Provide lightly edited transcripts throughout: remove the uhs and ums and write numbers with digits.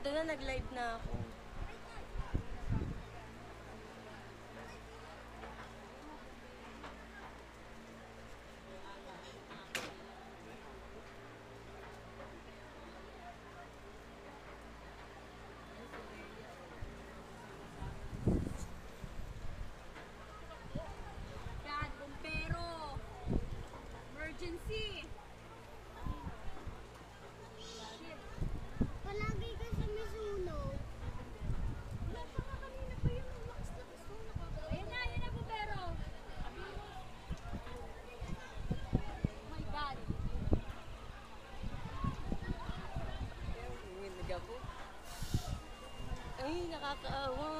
Ito na, nag-live na ako. Yan, bumbero. Emergency. Shit. Palagi kasi may sunog. Wala pa nga kanina pa yun. Lakas-lakas ko. Ayan na, bumbero. Oh my God. Uminig ako. Ay, nakakaawa.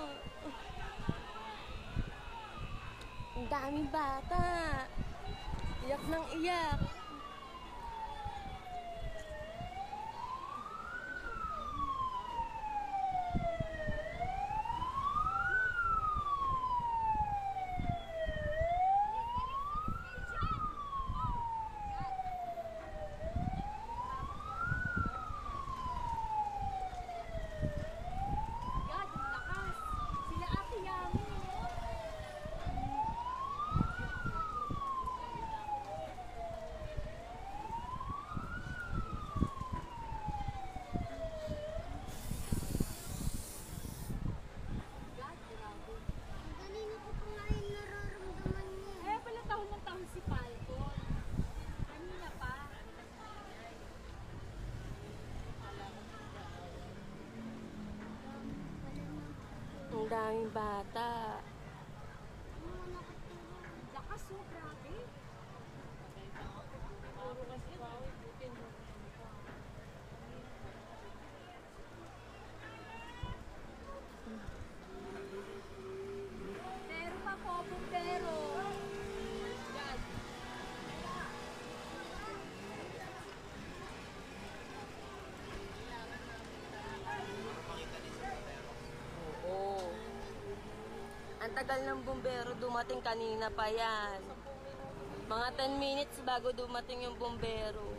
Ang daming bata. Iyak ng iyak. God, ang lakas. Sila Ate Yami. God, grabe. Ang kanina ko pa nga yung nararamdaman niya. Kaya pala tahon ng tahon si Falcon. Kanina pa. Ang daming bata. Mga nakatira. Lakas oh, grabe. Pero pa po, bumbero. Yan. Oo. Ang tagal ng bumbero, dumating kanina pa yan. Mga 10 minutes bago dumating yung bumbero.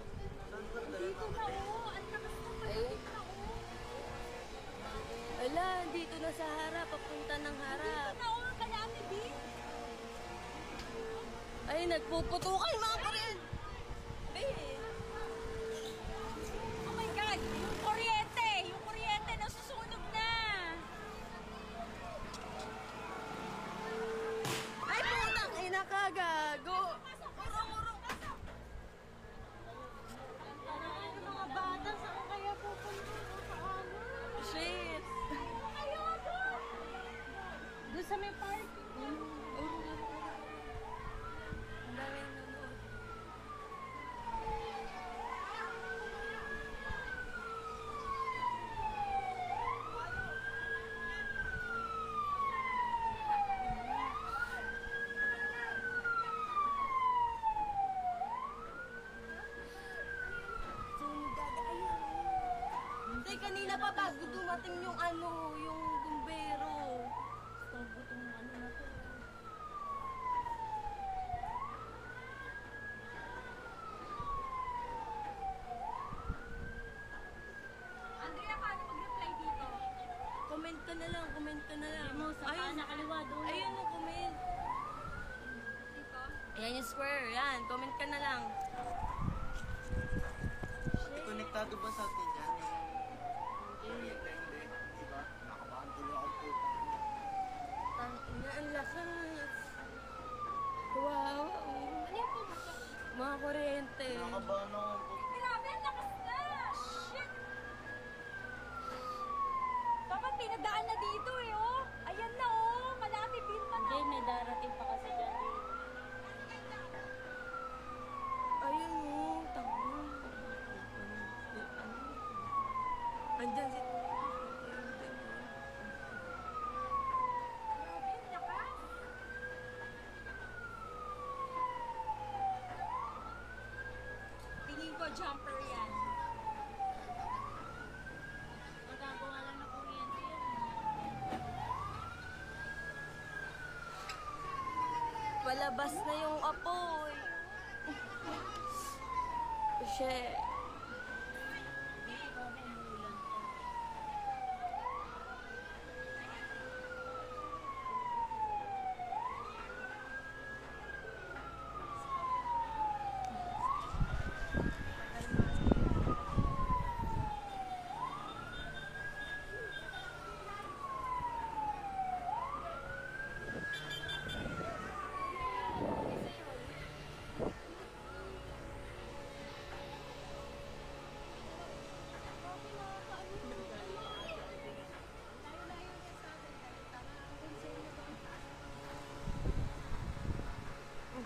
Dito na oh. Ang lakas na Ay, na oh. ala, dito na sa harap, papunta ng harap. Dito na oh. Kalami, B. Ay, nagpuputukan mga kurin. Oh my God. Yung kuryente. Yung kuryente nasusunog na. Ay, putang ina ka, gago. Pasok, pasok, pasok. Yung mga bata, saan kaya pupunta sa amin? Shit. Ayoko. Doon sa may parking. Ang daming nanood. Hindi, kanina pa bago dumating yung ano, yung bumbero. Ang gutom ng ano na to. Andrea, paano mag-reply dito? Comment ka na lang, comment ka na lang. Sa kanan, kaliwa, doon. Ayun yung comment. Dito? Ayan yung square, yan. Comment ka na lang. Konektado ba sa atin yan? Hindi. Hindi. Diba? Nakabahan tuloy ako po. Tangina, ang lakas. Wow. Ano yung pumasok? Mga kuryente. Nakabahan ako po. Grabe, ang lakas na! Shit! Dapat pinadaan na dito eh, oh! Ayan na, oh! Malami, Vilma na! May darating pa kasi dyan. Ayun o, tama. Andyan si... Grabe, ang lakas! Tingin ko, jumper yan. Magagawa lang na kuryente yan. Palabas na yung apoy. Shit.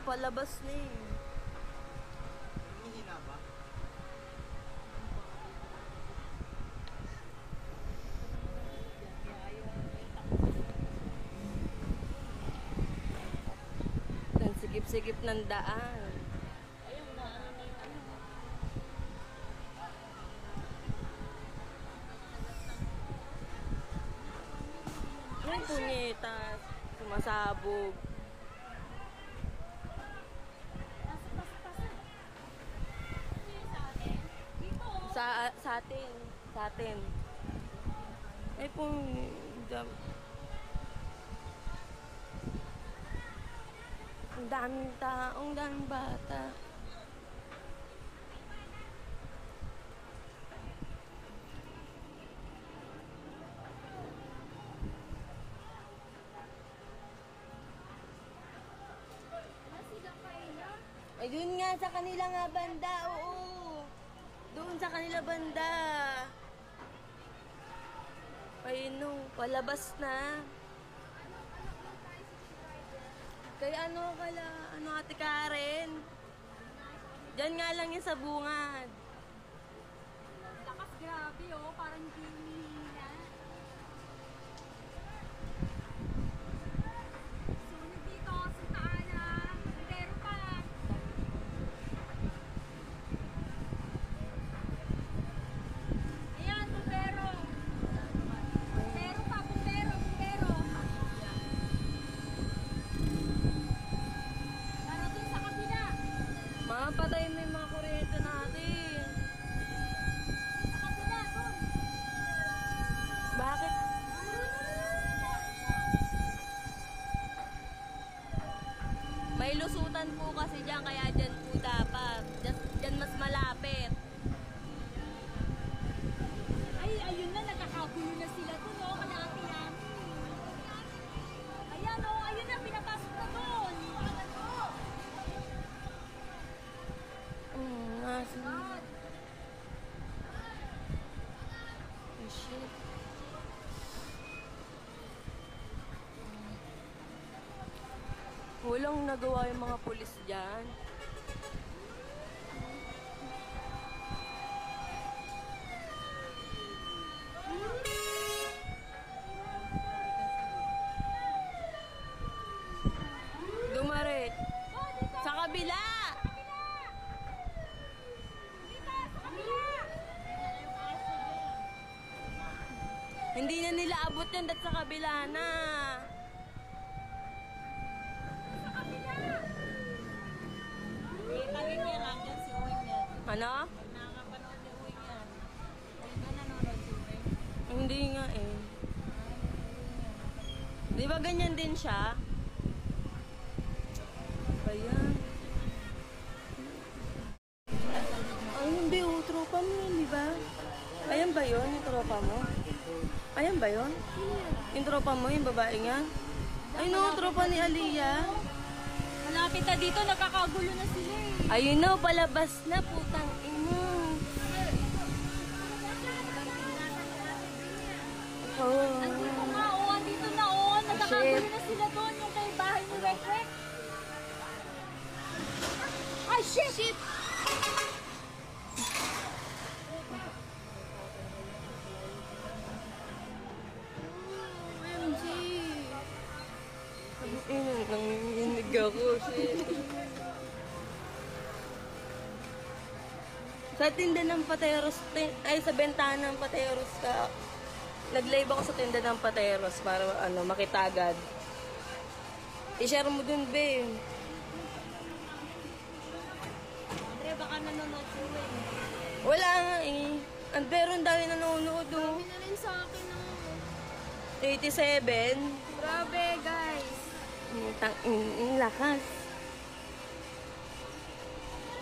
palabas na eh. Humihina ba? Ang sikip-sikip ng daan. Yung punyetas, sumasabog. Sa atin. Sa atin. Ay pong... Ang daming taong, daming bata. Ay, doon nga sa kanila nga banda, oo. Doon sa kanila banda. Ay, no, palabas na. Kaya ano ate Karen? Diyan nga lang yung sa bungad. Lakas grabe oh, parang hindi humihina. Sunod dito sa taanan. Pero pa. Ayan, bumbero. Bumbero pa, bumbero, bumbero. Para dun sa kabila. Mapatay mo yung mga kuryente natin. Sa kabila, dun. Bakit? May lusutan po kasi dyan, kaya dyan po dapat. Dyan mas malapit. Ay, ayun na, nagkakagulo na sila dun, oh, kalahati yan. Ayan, oh, ayun na, pinapasok na dun. Nasa... God. Oh, shit. Walang nagawa yung mga pulis dyan. Dumaret. Oh, dito, Sa kabila! dito, sa kabila. Hindi na nila abot yan dahil sa kabila na. Sa kabila. Tagin niya lang dyan si Uwing yan. Ano? Pag nakakapanood ni Uwing yan. Uwing ka nanonood si Uwing. Hindi nga eh. Di ba ganyan din siya? Ayan. Ay, hindi. Oh, tropa mo yun, di ba? Ayan ba yun, yung tropa mo? Ayan ba yun? Yung tropa mo, yung babae nga? Ay no, tropa ni Aliyah. Malapit na dito, nakakagulo na sila eh. Ayun na, palabas na, putang ina. Oh. Andito nga, oh, andito na, oh. Nagkakagulo na sila doon, yung kay bahay ni Wekwek. Ay, shit! OMG. Nanginginig ako, shit. Sa tinda ng Pateros, ay sa bentana ng Pateros ka, nag-live ako sa tinda ng Pateros para ano, makita agad. I-share mo dun, be. Andre, baka nanonood si Uwing. Wala nga eh. Pero ang dami nanonood, oh. na rin sa akin ng 87. grabe, guys. Ang lakas.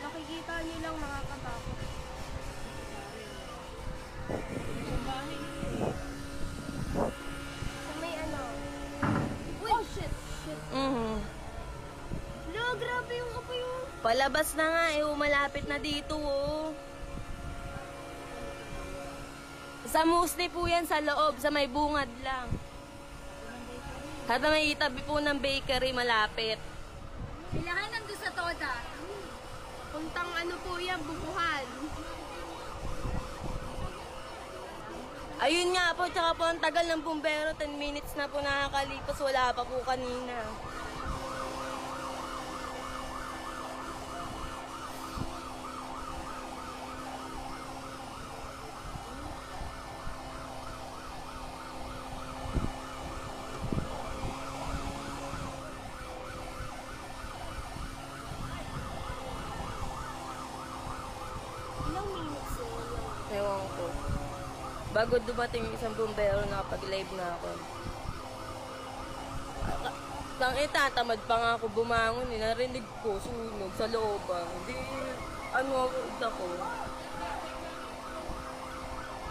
Nakikita niyo lang nakakatakot. Sa may ano. Oh, shit! Lo, grabe yung apoy yung... Palabas na nga eh, malapit na dito, oh. Sa Musli po yan, sa loob, sa may bungad lang. Sa may itabi po ng bakery, malapit. Kailangan nandun sa soda. Puntang ano po yan, bubuhan. Ayun nga po, tsaka po ang tagal ng bumbero, 10 minutes na po nakakalipas, wala pa po kanina. Ilang minutes na yun? Ewan ko. Bago dumating yung isang bumbero, nakapag-live na ako. Tatamad pa nga ako bumangon, narinig ko, sunog sa looban. Di, ako.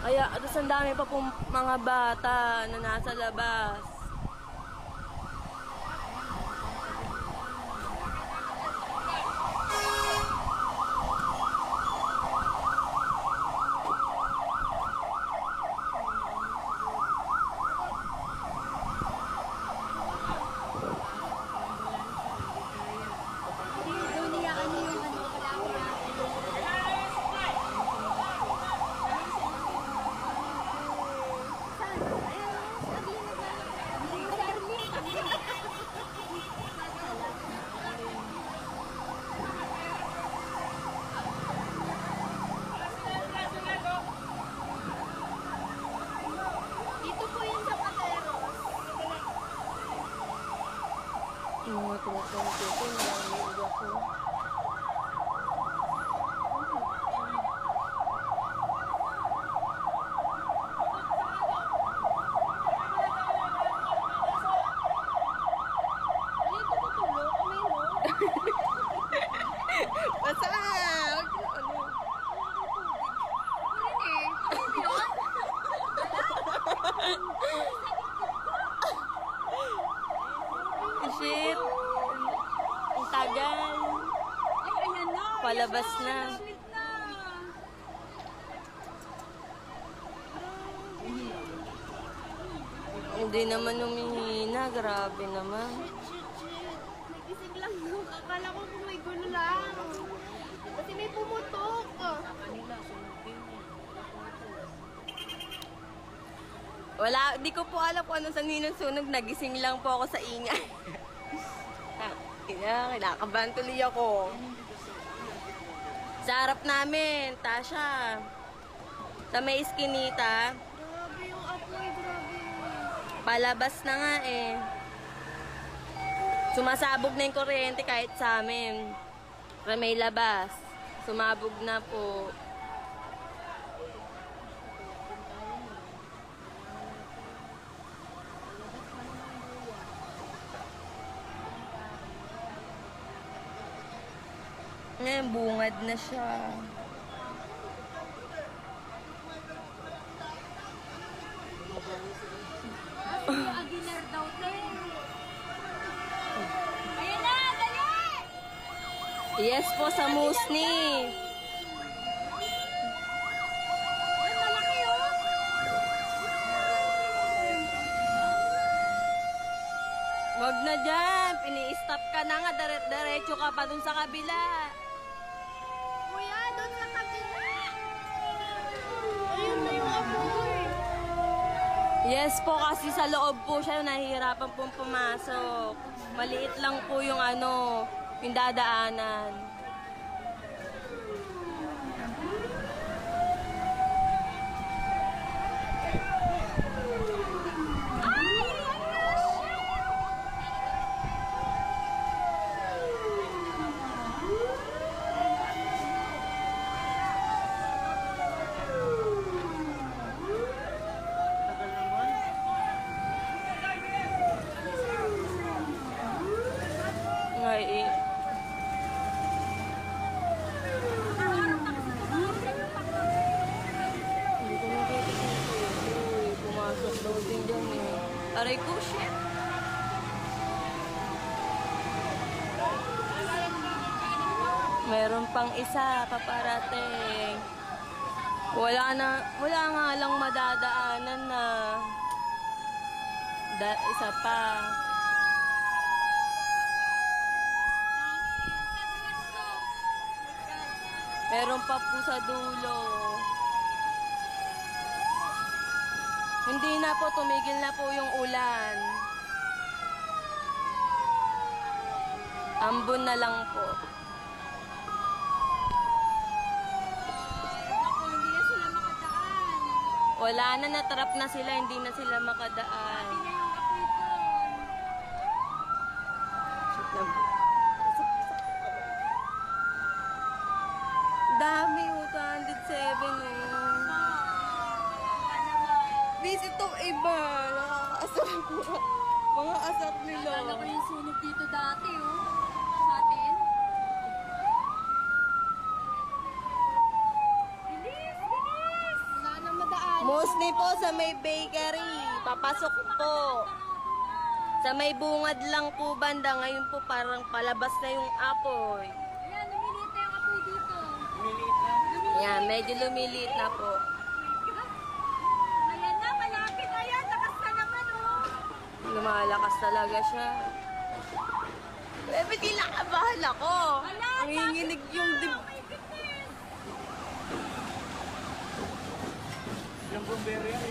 Kaya, atos ang dami pa pong mga bata na nasa labas. Doon niya ano yung ano, kalawa natin. Saan? Ayun, sabi na ba? Dito po yun sa Pateros. Yung mga tumatawag dito, narinig ako. Dito tutulog, meron. Basta! Huwag mo ano. Ano yun? Shit! Ang tagal. Ay, ayan na. Palabas na. Lamig na. Hindi naman umihina, grabe naman. Shit. Nagising lang nung akala ko kung may gulo lang. Kasi may pumutok. Wala, di ko po alam kung ano sa ninong sunog, nagising lang po ako sa ingay. Kinakabahan tuloy ako. Sa harap namin, Tasha. Sa may iskinita, Grabe yung apoy, grabe. palabas na nga eh. Sumasabog na yung kuryente kahit sa amin. Pero may labas. Sumabog na po. Ngayon, bungad na siya. Yung Aguilar daw, te. Ayan na, dali! Yes po, sa Musni. Ay, malaki oh. Wag na dyan. Pini-stop ka na nga. Diretso ka pa dun sa kabila. Kuya, doon sa kabila. Ayun na yung apoy. Yes po, kasi sa loob po siya. Nahihirapan pong pumasok. Maliit lang po yung yung dadaanan. Tagal naman. Ngay eh. Hindi ko nakita kung pumasok daw din dyan eh. Aray ko, shit. Meron pang isa paparating. Wala nga lang madadaanan na. Isa pa. Meron pa po sa dulo. Hindi na po, tumigil na po yung ulan. Ambon na lang po. Ako, hindi na sila makadaan. Wala na, natrap na sila, hindi na sila makadaan. Hindi na yung apoy doon. Dami, 207 oh. Visit tong iba. Nakakaasar po. Mga asar nila. Akala ko yung sunog dito dati, oh. Sa atin. Bilis! Bilis! Wala na madaan. Mostly po sa may bakery. Papasok po. Sa may bungad lang po banda. Ngayon po parang palabas na yung apoy. Ayan, lumiliit na yung apoy dito. Miliit na. Yan, medyo lumiliit na po. Ayan na, malapit. Ayan, lakas na naman, oh. Lumalakas talaga siya. Bebe, kinakabahan ako. Nanginginig yung dib... Yung bumbero yan.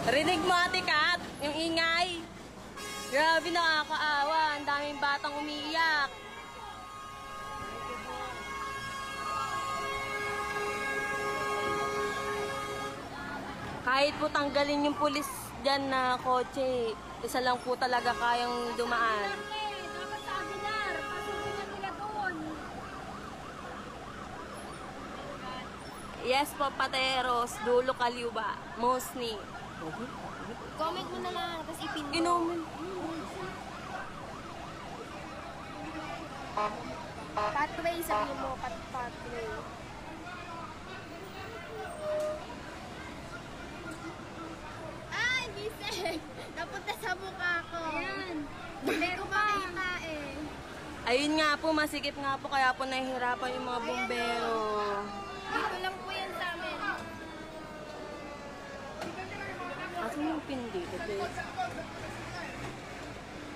Rinig mo, Ate Kat, yung ingay. Grabe, nakakaawa. Ang daming batang umiiyak. Kahit po tanggalin yung pulis dyan na kotse, isa lang po talaga kayang dumaan. Dapat sa Aguilar. Pasukin na nila doon. Yes po, Pateros, dulo kaliwa, Mosni. Comment mo na lang, tapos ipin mo. Inumin. Pathway, sabihin mo. Pathway. Ay, bisek! Napunta sa mukha ko. Ayan. Hindi ko makita eh. Ayun nga po, masikip nga po, kaya po nahihirapan yung mga bumbero. Dito lang po yan sa amin. Asan yung pindi? Ito.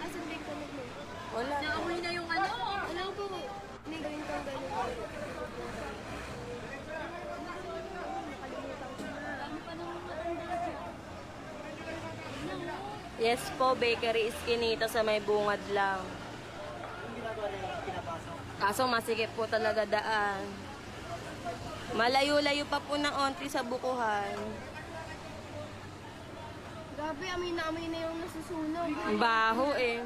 Asan ba yung tunog mo? Wala. Naamoy na yung ano. Alam ko, may gawin kang ganun. Nakalimutan ko na. Dami pa nang matanda dyan. Yes po, bakery iskinita sa may bungad lang. Yung ginagawa nila, pinapasok. Kaso masikip po talaga daan. Malayo-layo pa po ng onti sa bukuhan. Grabe, amoy na yung nasusunog. Ang baho eh.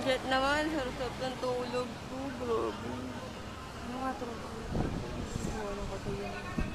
Jet naman, sarap ng tulog ko, bro. Ano nga tropa? Wala ko to yan.